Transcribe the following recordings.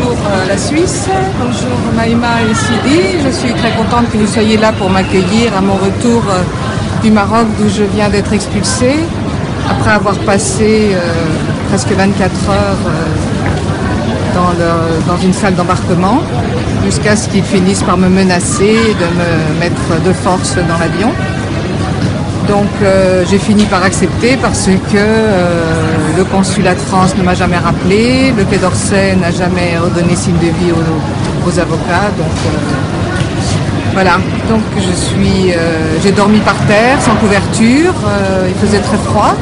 bonjour la Suisse, bonjour Maïma et Sidi. Je suis très contente que vous soyez là pour m'accueillir à mon retour du Maroc d'où je viens d'être expulsée après avoir passé presque 24 heures dans une salle d'embarquement jusqu'à ce qu'ils finissent par me menacer de me mettre de force dans l'avion. Donc j'ai fini par accepter parce que le consulat de France ne m'a jamais rappelé, le Quai d'Orsay n'a jamais redonné signe de vie aux avocats. Donc voilà, donc j'ai dormi par terre, sans couverture, il faisait très froid.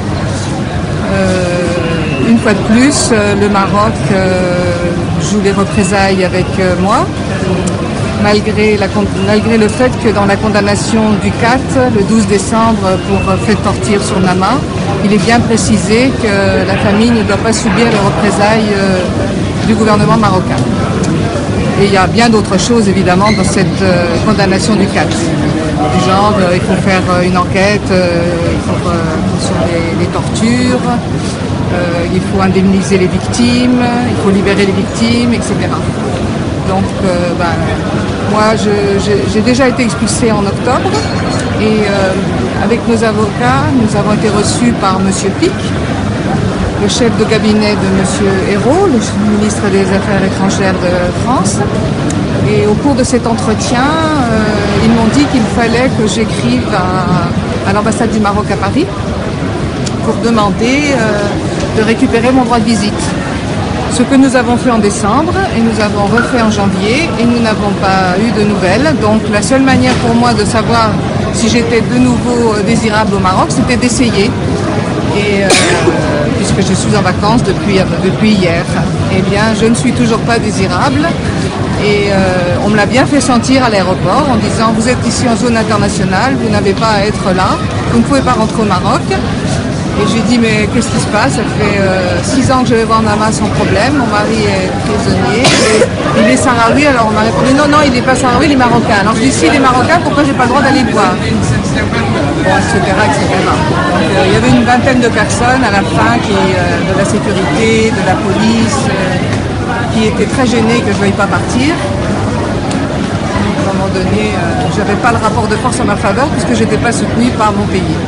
Une fois de plus, le Maroc joue les représailles avec moi. Malgré le fait que dans la condamnation du CAT, le 12 décembre, pour fait de torture sur Nama, il est bien précisé que la famille ne doit pas subir les représailles du gouvernement marocain. Et il y a bien d'autres choses, évidemment, dans cette condamnation du CAT. Du genre, il faut faire une enquête sur les tortures, il faut indemniser les victimes, il faut libérer les victimes, etc. Donc, moi, j'ai déjà été expulsée en octobre et avec nos avocats, nous avons été reçus par M. Pic, le chef de cabinet de M. Ayrault, le ministre des Affaires étrangères de France. Et au cours de cet entretien, ils m'ont dit qu'il fallait que j'écrive à l'ambassade du Maroc à Paris pour demander de récupérer mon droit de visite. Ce que nous avons fait en décembre et nous avons refait en janvier et nous n'avons pas eu de nouvelles. Donc la seule manière pour moi de savoir si j'étais de nouveau désirable au Maroc, c'était d'essayer. Et puisque je suis en vacances depuis hier, eh bien je ne suis toujours pas désirable. Et on me l'a bien fait sentir à l'aéroport en disant vous êtes ici en zone internationale, vous n'avez pas à être là, vous ne pouvez pas rentrer au Maroc. Et j'ai dit mais qu'est-ce qui se passe? Ça fait 6 ans que je vais voir Nama sans problème, mon mari est prisonnier, il est sahraoui, alors on m'a répondu non, il n'est pas sahraoui, il est marocain. Alors je dis si il est marocain, pourquoi j'ai pas le droit d'aller le voir? Bon, etc. Donc il y avait une vingtaine de personnes à la fin de la sécurité, de la police, qui étaient très gênées que je ne veuille pas partir. À un moment donné, je n'avais pas le rapport de force en ma faveur puisque je n'étais pas soutenue par mon pays.